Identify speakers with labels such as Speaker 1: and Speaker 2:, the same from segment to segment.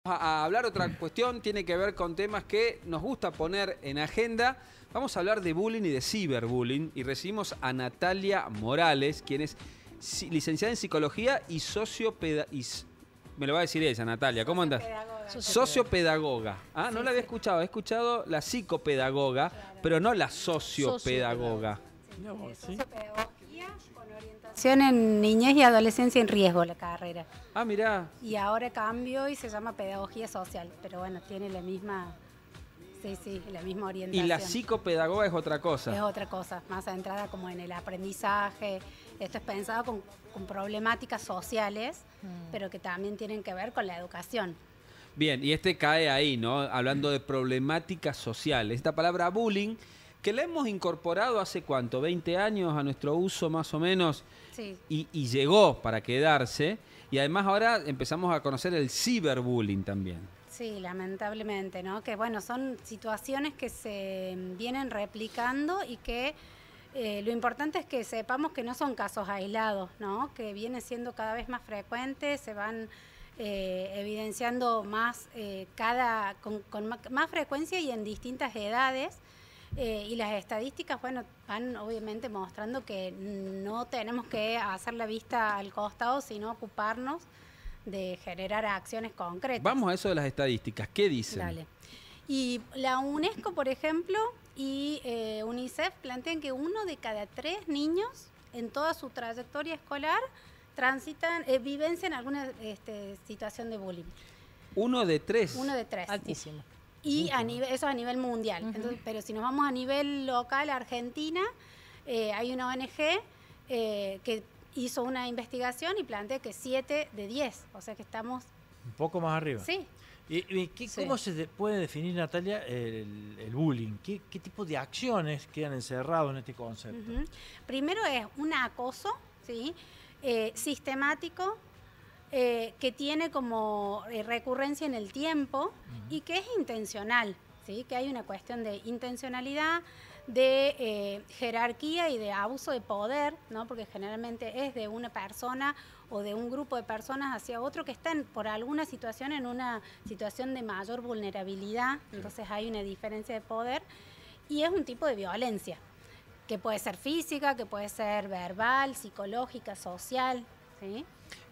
Speaker 1: A hablar otra cuestión, tiene que ver con temas que nos gusta poner en agenda. Vamos a hablar de bullying y de ciberbullying y recibimos a Natalia Morales, quien es licenciada en psicología y me lo va a decir ella, Natalia. ¿Cómo andas? Sociopedagoga. Ah, no la había escuchado. He escuchado la psicopedagoga, pero no la sociopedagoga.
Speaker 2: Sociopedagogía con orientación en niñez y adolescencia en riesgo, la carrera.
Speaker 1: Ah, mirá.
Speaker 2: Y ahora cambió y se llama pedagogía social, pero bueno, tiene la misma, la misma orientación.
Speaker 1: Y la psicopedagoga es otra cosa.
Speaker 2: Es otra cosa, más centrada como en el aprendizaje. Esto es pensado con problemáticas sociales, pero que también tienen que ver con la educación.
Speaker 1: Bien, y este cae ahí, ¿no? Hablando de problemáticas sociales. Esta palabra bullying, que la hemos incorporado hace ¿cuánto? 20 años a nuestro uso más o menos.
Speaker 2: Sí.
Speaker 1: Y llegó para quedarse. Y además ahora empezamos a conocer el ciberbullying también.
Speaker 2: Sí, lamentablemente, ¿no? Que bueno, son situaciones que se vienen replicando y que lo importante es que sepamos que no son casos aislados, ¿no? Que viene siendo cada vez más frecuentes, se van evidenciando más con más frecuencia y en distintas edades. Y las estadísticas, bueno, van obviamente mostrando que no tenemos que hacer la vista al costado, sino ocuparnos de generar acciones concretas.
Speaker 1: Vamos a eso de las estadísticas. ¿Qué dicen?
Speaker 2: Dale. Y la UNESCO, por ejemplo, y UNICEF plantean que 1 de cada 3 niños en toda su trayectoria escolar vivencian alguna situación de bullying.
Speaker 1: 1 de 3.
Speaker 2: 1 de 3.
Speaker 3: Altísimo.
Speaker 2: Y eso a nivel mundial. Entonces, pero si nos vamos a nivel local, Argentina, hay una ONG que hizo una investigación y plantea que 7 de 10. O sea que estamos...
Speaker 4: Un poco más arriba.
Speaker 2: Sí.
Speaker 4: ¿Cómo se puede definir, Natalia, el bullying? ¿Qué tipo de acciones quedan encerrados en este concepto?
Speaker 2: Primero es un acoso, ¿sí? Sistemático, que tiene como recurrencia en el tiempo y que es intencional, ¿sí? Que hay una cuestión de intencionalidad, de jerarquía y de abuso de poder, ¿no? Porque generalmente es de una persona o de un grupo de personas hacia otro que están por alguna situación en una situación de mayor vulnerabilidad, entonces hay una diferencia de poder y es un tipo de violencia que puede ser física, que puede ser verbal, psicológica, social, ¿sí?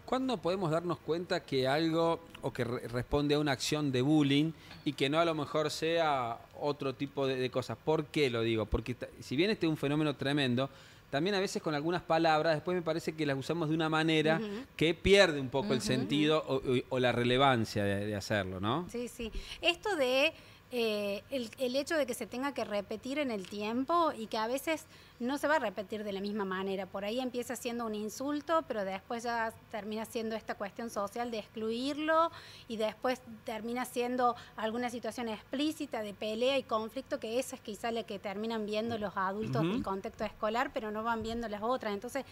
Speaker 1: ¿Cuándo podemos darnos cuenta que algo o que responde a una acción de bullying y que no a lo mejor sea otro tipo de cosas? ¿Por qué lo digo? Porque si bien este es un fenómeno tremendo, también a veces con algunas palabras después me parece que las usamos de una manera que pierde un poco el sentido o la relevancia de hacerlo, ¿no?
Speaker 2: Sí, sí. Esto de el hecho de que se tenga que repetir en el tiempo y que a veces no se va a repetir de la misma manera. Por ahí empieza siendo un insulto, pero después ya termina siendo esta cuestión social de excluirlo y después termina siendo alguna situación explícita de pelea y conflicto, que esa es quizá la que terminan viendo los adultos del contexto escolar, pero no van viendo las otras. Entonces,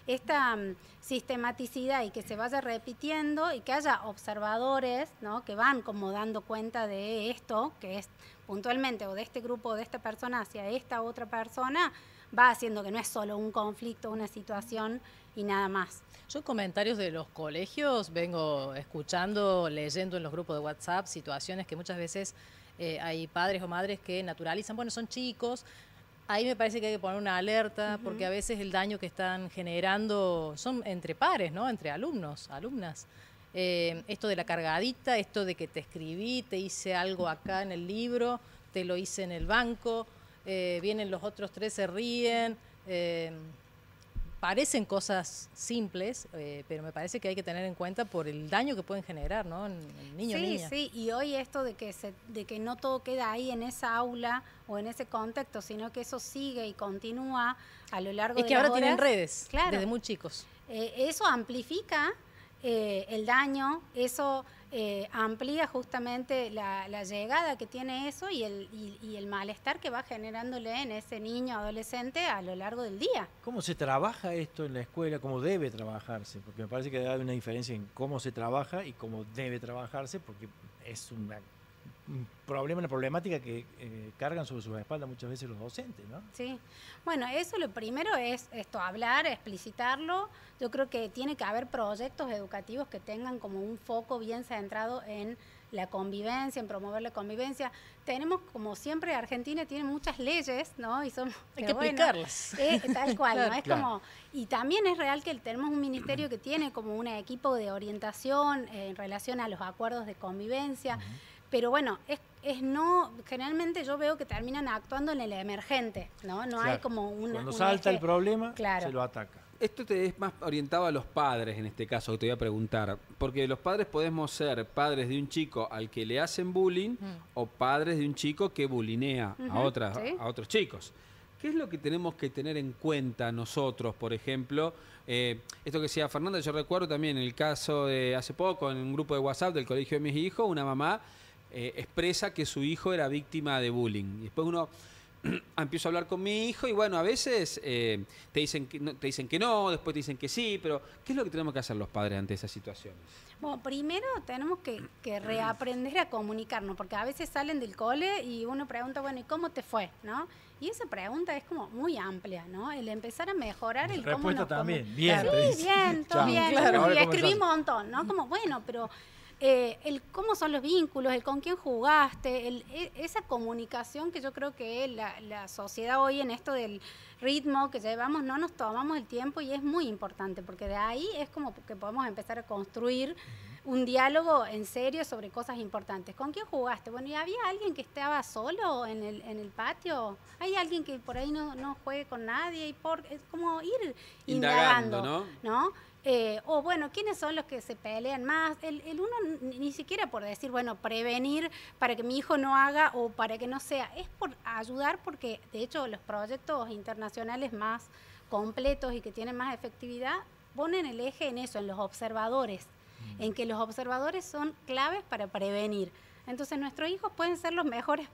Speaker 2: esta sistematicidad y que se vaya repitiendo y que haya observadores, ¿no? Que van como dando cuenta de esto, que es puntualmente o de este grupo o de esta persona hacia esta otra persona, va haciendo que no es solo un conflicto, una situación y nada más.
Speaker 3: Yo comentarios de los colegios vengo escuchando, leyendo en los grupos de WhatsApp situaciones que muchas veces hay padres o madres que naturalizan, bueno, son chicos. Ahí me parece que hay que poner una alerta porque a veces el daño que están generando son entre pares, ¿no? Entre alumnos, alumnas. Esto de la cargadita, esto de que te escribí, te hice algo acá en el libro, te lo hice en el banco, vienen los otros 3, se ríen. Parecen cosas simples, pero me parece que hay que tener en cuenta por el daño que pueden generar, ¿no? En niños, niñas.
Speaker 2: Sí, y hoy esto de que no todo queda ahí en esa aula o en ese contexto, sino que eso sigue y continúa a lo largo de las horas.
Speaker 3: Es que ahora tienen redes,
Speaker 2: claro,
Speaker 3: desde muy chicos.
Speaker 2: Eso amplifica el daño, eso amplía justamente la llegada que tiene eso y el malestar que va generándole en ese niño adolescente a lo largo del día.
Speaker 4: ¿Cómo se trabaja esto en la escuela? ¿Cómo debe trabajarse? Porque me parece que debe haber una diferencia en cómo se trabaja y cómo debe trabajarse, porque es un problema, una problemática que cargan sobre sus espaldas muchas veces los docentes, ¿no?
Speaker 2: Sí, bueno, eso lo primero es hablar, explicitarlo. Yo creo que tiene que haber proyectos educativos que tengan como un foco bien centrado en la convivencia, en promover la convivencia. Tenemos, como siempre, Argentina tiene muchas leyes, ¿no? Y son,
Speaker 3: hay que aplicarlas.
Speaker 2: Tal cual,
Speaker 3: Claro.
Speaker 2: ¿no? Es como, y también es real que tenemos un ministerio que tiene como un equipo de orientación en relación a los acuerdos de convivencia. Pero bueno, generalmente yo veo que terminan actuando en el emergente, ¿no? No hay como
Speaker 4: Cuando salta el problema, se lo ataca.
Speaker 1: Esto es más orientado a los padres en este caso, que te voy a preguntar. Porque los padres podemos ser padres de un chico al que le hacen bullying o padres de un chico que bulinea a otros chicos. ¿Qué es lo que tenemos que tener en cuenta nosotros, por ejemplo? Esto que decía Fernanda, yo recuerdo también el caso de hace poco en un grupo de WhatsApp del colegio de mis hijos, una mamá expresa que su hijo era víctima de bullying. Y después uno empiezo a hablar con mi hijo y bueno, a veces te dicen que no, después te dicen que sí, pero ¿qué es lo que tenemos que hacer los padres ante esas situaciones?
Speaker 2: Bueno, primero tenemos que reaprender a comunicarnos, porque a veces salen del cole y uno pregunta, bueno, ¿y cómo te fue? ¿No? Y esa pregunta es como muy amplia, ¿no? El empezar a mejorar el cómo nos
Speaker 4: también, bien.
Speaker 2: Sí, bien, todo bien.
Speaker 3: Claro.
Speaker 2: Y escribí un montón, ¿no? Como, bueno, pero el cómo son los vínculos, el con quién jugaste, esa comunicación que yo creo que la sociedad hoy en esto del ritmo que llevamos no nos tomamos el tiempo y es muy importante porque de ahí es como que podemos empezar a construir un diálogo en serio sobre cosas importantes. ¿Con quién jugaste? Bueno, ¿y había alguien que estaba solo en el patio? ¿Hay alguien que por ahí no juegue con nadie? Es como ir indagando, ¿no? O bueno, ¿quiénes son los que se pelean más? El uno ni siquiera por decir, bueno, prevenir para que mi hijo no haga o para que no sea, es por ayudar porque de hecho los proyectos internacionales más completos y que tienen más efectividad ponen el eje en eso, en los observadores, en que los observadores son claves para prevenir. Entonces nuestros hijos pueden ser los mejores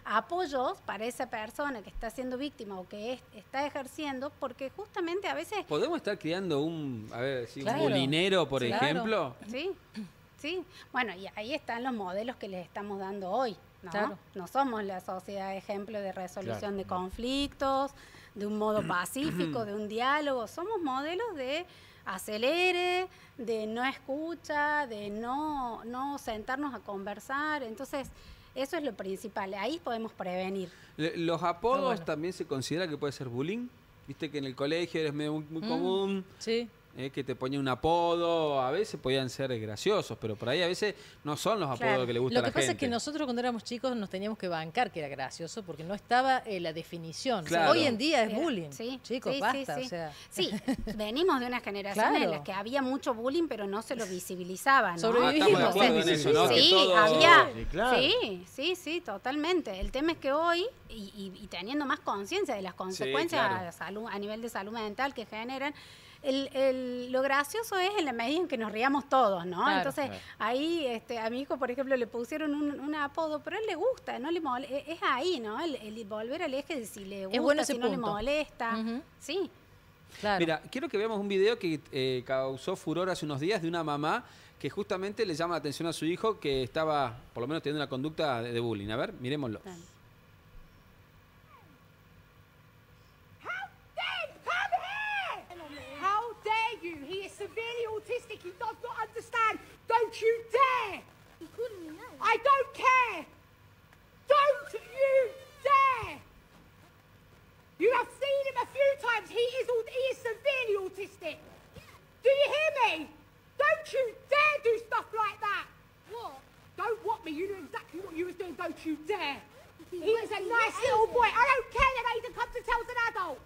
Speaker 2: apoyos para esa persona que está siendo víctima o que está ejerciendo, porque justamente a veces...
Speaker 1: ¿Podemos estar criando un bulinero, por ejemplo?
Speaker 2: Sí. Bueno, y ahí están los modelos que les estamos dando hoy, ¿no?
Speaker 3: Claro.
Speaker 2: No somos la sociedad ejemplo de resolución de conflictos, de un modo pacífico, de un diálogo. Somos modelos de acelere, de no escucha, de no sentarnos a conversar. Entonces, eso es lo principal. Ahí podemos prevenir.
Speaker 1: ¿Los apodos también se considera que puede ser bullying? Viste que en el colegio eres muy común.
Speaker 3: Sí.
Speaker 1: Que te ponían un apodo, a veces podían ser graciosos, pero por ahí a veces no son los apodos que le gustan a la gente.
Speaker 3: Lo que pasa es que nosotros cuando éramos chicos nos teníamos que bancar que era gracioso porque no estaba la definición.
Speaker 1: Claro.
Speaker 3: Hoy en día es bullying.
Speaker 2: Sí,
Speaker 3: Chicos, basta. O sea.
Speaker 2: Sí, venimos de una generación en la que había mucho bullying, pero no se lo visibilizaban, ¿no?
Speaker 1: Estamos de acuerdo en eso, ¿no?
Speaker 2: Sí,
Speaker 1: había...
Speaker 2: Sí, totalmente. El tema es que hoy, y teniendo más conciencia de las consecuencias a nivel de salud mental que generan, lo gracioso es en la medida en que nos riamos todos, ¿no?
Speaker 3: Claro,
Speaker 2: Entonces, ahí a mi hijo, por ejemplo, le pusieron un apodo, pero a él le gusta, no le es ahí, ¿no? El volver al eje de si le gusta,
Speaker 3: bueno
Speaker 2: si no le molesta. Sí.
Speaker 3: Claro.
Speaker 1: Mira, quiero que veamos un video que causó furor hace unos días de una mamá que justamente le llama la atención a su hijo que estaba, por lo menos, teniendo una conducta de bullying. A ver, miremoslo.
Speaker 2: Claro.
Speaker 5: Severely autistic, he does not understand. Don't you dare! He couldn't know. I don't care! Don't you dare! You have seen him a few times. He is severely autistic. Do you hear me? Don't you dare do stuff like that! What? Don't what me. You knew exactly what you was doing. Don't you dare! He is a nice little boy. I don't care that Aiden comes and tells an adult.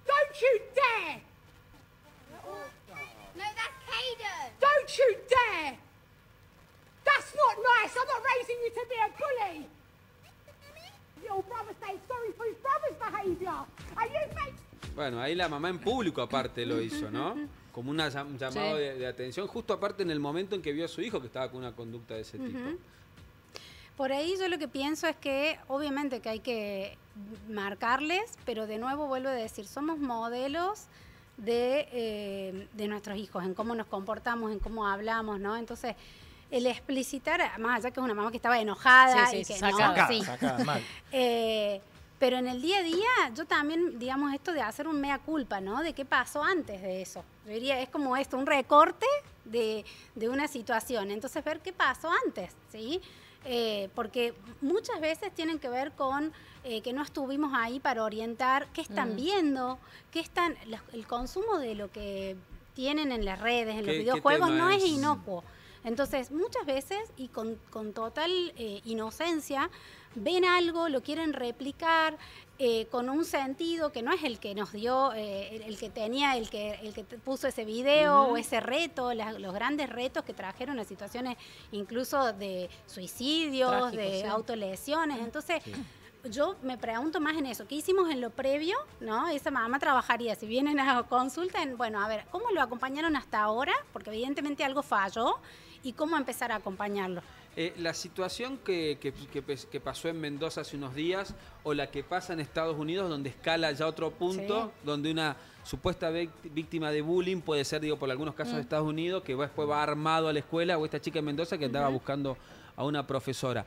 Speaker 5: Don't you dare!
Speaker 6: No, that's Caden.
Speaker 5: Don't you dare! That's not nice. I'm not raising you to be a bully. Little brother saying sorry for his brother's behaviour. And you make...
Speaker 1: Bueno, ahí la mamá en público aparte lo hizo, ¿no? Como un llamado de atención, justo aparte en el momento en que vio a su hijo que estaba con una conducta de ese tipo.
Speaker 2: Por ahí yo lo que pienso es que obviamente que hay que marcarles, pero de nuevo vuelvo a decir, somos modelos de nuestros hijos, en cómo nos comportamos, en cómo hablamos, ¿no? Entonces, el explicitar, más allá que es una mamá que estaba enojada y que
Speaker 4: sacada, mal.
Speaker 2: Pero en el día a día, yo también, digamos, esto de hacer un mea culpa, ¿no? De qué pasó antes de eso, Yo diría, es como esto, un recorte de una situación. Entonces, ver qué pasó antes, ¿sí? Porque muchas veces tienen que ver con que no estuvimos ahí para orientar qué están viendo, el consumo de lo que tienen en las redes, en los videojuegos, no es inocuo. Entonces, muchas veces, y con total inocencia, ven algo, lo quieren replicar con un sentido que no es el que nos dio, el que puso ese video o ese reto, los grandes retos que trajeron a situaciones incluso de suicidios,
Speaker 3: Trágico,
Speaker 2: de
Speaker 3: sí.
Speaker 2: autolesiones. Entonces, yo me pregunto más en eso. ¿Qué hicimos en lo previo? ¿No? Esa mamá trabajaría, si vienen a consulta, bueno, a ver, ¿cómo lo acompañaron hasta ahora? Porque evidentemente algo falló. ¿Y cómo empezar a acompañarlo?
Speaker 1: La situación que pasó en Mendoza hace unos días o la que pasa en Estados Unidos, donde escala ya otro punto, donde una supuesta víctima de bullying puede ser, digo, por algunos casos de Estados Unidos, que después va armado a la escuela, o esta chica en Mendoza que andaba buscando a una profesora.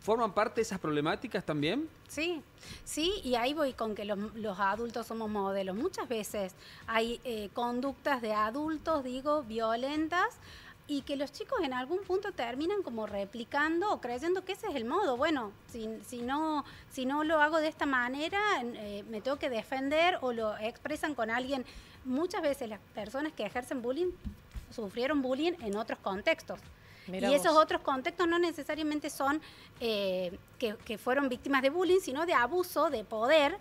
Speaker 1: ¿Forman parte de esas problemáticas también?
Speaker 2: Sí, y ahí voy con que los adultos somos modelos. Muchas veces hay conductas de adultos, violentas, y que los chicos en algún punto terminan como replicando o creyendo que ese es el modo. Bueno, si no lo hago de esta manera, me tengo que defender, o lo expresan con alguien. Muchas veces las personas que ejercen bullying sufrieron bullying en otros contextos.
Speaker 3: Mirá
Speaker 2: y esos
Speaker 3: vos.
Speaker 2: otros contextos no necesariamente son que fueron víctimas de bullying, sino de abuso de poder,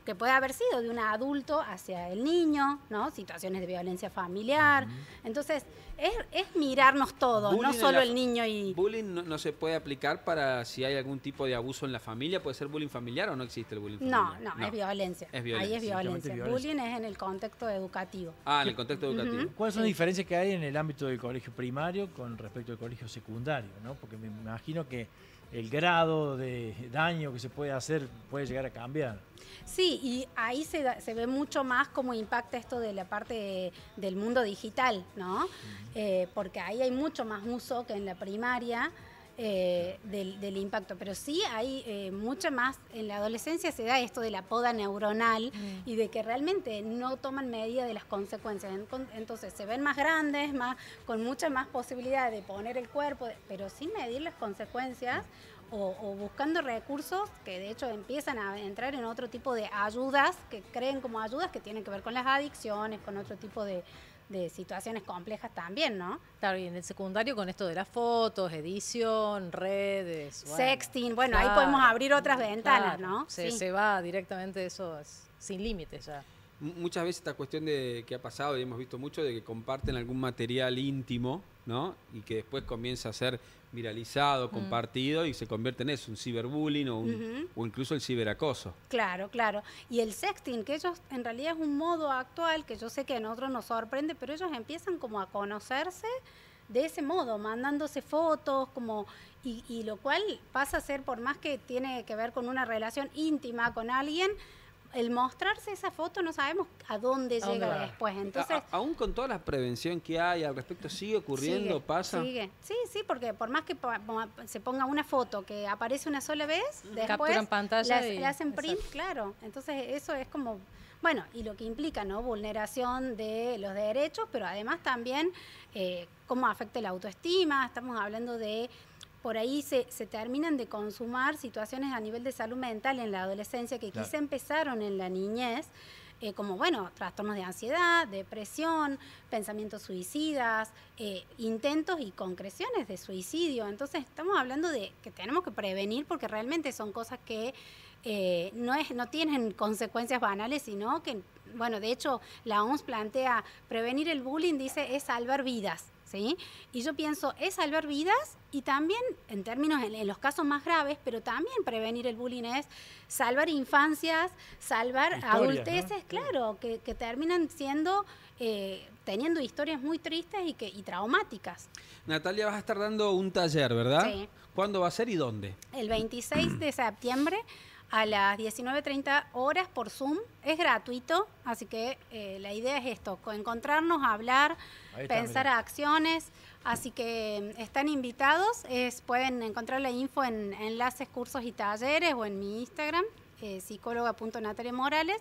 Speaker 2: que puede haber sido de un adulto hacia el niño, ¿no? Situaciones de violencia familiar. Entonces, es mirarnos todos, no solo el niño y...
Speaker 1: ¿Bullying no se puede aplicar para si hay algún tipo de abuso en la familia? ¿Puede ser bullying familiar o no existe el bullying familiar?
Speaker 2: No, es violencia.
Speaker 1: Es violencia.
Speaker 2: Ahí es violencia.
Speaker 4: Simplemente
Speaker 2: Bullying es en el contexto educativo.
Speaker 1: Ah, en el contexto educativo.
Speaker 4: ¿Cuáles son las diferencias que hay en el ámbito del colegio primario con respecto al colegio secundario, ¿no? Porque me imagino que el grado de daño que se puede hacer puede llegar a cambiar.
Speaker 2: Sí, y ahí se ve mucho más cómo impacta esto de la parte del mundo digital, ¿no? Porque ahí hay mucho más uso que en la primaria del impacto. Pero sí hay mucho más, en la adolescencia se da esto de la poda neuronal y de que realmente no toman medida de las consecuencias. Entonces se ven más grandes, con mucha más posibilidad de poner el cuerpo, pero sin medir las consecuencias. O buscando recursos que de hecho empiezan a entrar en otro tipo de ayudas, que creen como ayudas que tienen que ver con las adicciones, con otro tipo de situaciones complejas también, ¿no?
Speaker 3: Claro, y en el secundario con esto de las fotos, edición, redes...
Speaker 2: Sexting, bueno, ahí podemos abrir otras ventanas,
Speaker 3: claro,
Speaker 2: ¿no?
Speaker 3: Se va directamente eso, sin límites ya.
Speaker 1: Muchas veces esta cuestión de que ha pasado y hemos visto mucho de que comparten algún material íntimo, ¿no? Y que después comienza a ser viralizado, compartido y se convierte en eso, un ciberbullying o incluso el ciberacoso.
Speaker 2: Claro. Y el sexting, que ellos en realidad es un modo actual que yo sé que a nosotros nos sorprende, pero ellos empiezan como a conocerse de ese modo, mandándose fotos, y lo cual pasa a ser, por más que tiene que ver con una relación íntima con alguien, el mostrarse esa foto no sabemos a dónde llega después. Entonces,
Speaker 1: aún con toda la prevención que hay al respecto, ¿sigue ocurriendo? ¿Pasa?
Speaker 2: Sigue. Sí, porque por más que se ponga una foto que aparece una sola vez, después
Speaker 3: capturan pantalla
Speaker 2: le hacen print,
Speaker 3: exacto.
Speaker 2: claro. Entonces eso es como, bueno, y lo que implica, ¿no? Vulneración de los derechos, pero además también cómo afecta la autoestima. Estamos hablando de... Por ahí se terminan de consumar situaciones a nivel de salud mental en la adolescencia que quizá empezaron en la niñez, como, bueno, trastornos de ansiedad, depresión, pensamientos suicidas, intentos y concreciones de suicidio. Entonces estamos hablando de que tenemos que prevenir porque realmente son cosas que no tienen consecuencias banales, sino que, bueno, de hecho la OMS plantea prevenir el bullying, dice, es salvar vidas. ¿Sí? Y yo pienso, es salvar vidas y también, en términos, en los casos más graves, pero también prevenir el bullying es salvar infancias, salvar adulteces, ¿no? Claro, que terminan siendo, teniendo historias muy tristes y traumáticas.
Speaker 1: Natalia, vas a estar dando un taller, ¿verdad?
Speaker 2: Sí.
Speaker 1: ¿Cuándo va a ser y dónde?
Speaker 2: El 26 de septiembre a las 19:30 horas por Zoom. Es gratuito, así que la idea es esto, encontrarnos, hablar, pensar acciones. Así que están invitados. Pueden encontrar la info en enlaces, cursos y talleres o en mi Instagram, psicóloga.nataliamorales.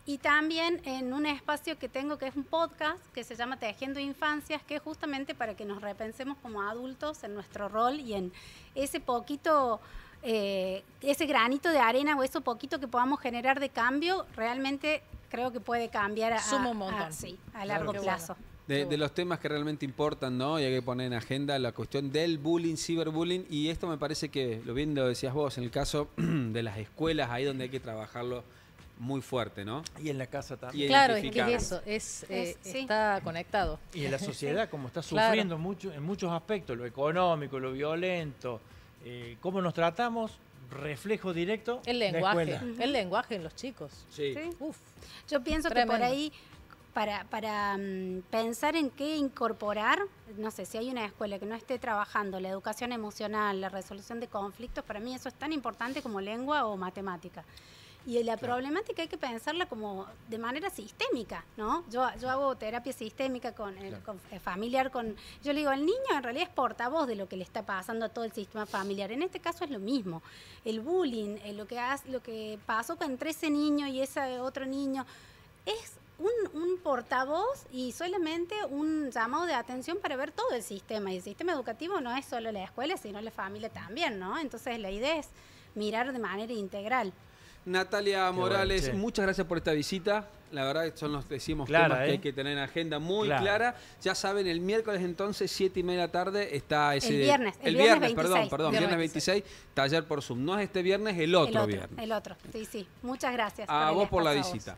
Speaker 2: Y también en un espacio que tengo que es un podcast que se llama Tejiendo Infancias, que es justamente para que nos repensemos como adultos en nuestro rol y en ese poquito, ese granito de arena o eso poquito que podamos generar de cambio, realmente creo que puede cambiar
Speaker 3: Suma un montón.
Speaker 2: a largo
Speaker 3: Qué
Speaker 2: plazo.
Speaker 1: De los temas que realmente importan, ¿no? Y hay que poner en agenda la cuestión del bullying, ciberbullying, y esto me parece que, lo bien lo decías vos, en el caso de las escuelas, ahí donde hay que trabajarlo muy fuerte, ¿no?
Speaker 4: Y en la casa también.
Speaker 1: Y
Speaker 3: Claro, es que
Speaker 1: identificar.
Speaker 3: es eso,
Speaker 2: Sí.
Speaker 3: está conectado.
Speaker 4: Y en la sociedad, como está
Speaker 3: Claro.
Speaker 4: sufriendo mucho, en muchos aspectos, lo económico, lo violento, cómo nos tratamos, reflejo directo
Speaker 3: El
Speaker 4: la
Speaker 3: lenguaje,
Speaker 4: escuela.
Speaker 3: el lenguaje en los chicos.
Speaker 1: Sí.
Speaker 2: Sí.
Speaker 3: Uf,
Speaker 2: Yo pienso que
Speaker 3: Tremendo.
Speaker 2: por ahí, para pensar en qué incorporar, no sé, si hay una escuela que no esté trabajando la educación emocional, la resolución de conflictos, para mí eso es tan importante como lengua o matemática. Y la problemática hay que pensarla como de manera sistémica, ¿no? Yo hago terapia sistémica familiar con... Yo le digo, el niño en realidad es portavoz de lo que le está pasando a todo el sistema familiar. En este caso es lo mismo. El bullying, lo que pasó entre ese niño y ese otro niño, es un portavoz y solamente un llamado de atención para ver todo el sistema. Y el sistema educativo no es solo la escuela, sino la familia también, ¿no? Entonces la idea es mirar de manera integral.
Speaker 1: Natalia Morales,
Speaker 4: bueno, che.
Speaker 1: muchas gracias por esta visita. La verdad que son los decimos
Speaker 4: Clara,
Speaker 1: temas que hay que tener en agenda muy clara. Ya saben, el miércoles entonces, 7:30 de la tarde, está ese...
Speaker 2: El viernes
Speaker 1: 26. Perdón,
Speaker 3: Viernes
Speaker 1: viernes 26, taller por Zoom. No es este viernes, el otro viernes.
Speaker 2: El otro, sí. Muchas gracias.
Speaker 1: A
Speaker 2: por el
Speaker 1: vos por la
Speaker 2: espacio, a vos.
Speaker 1: visita.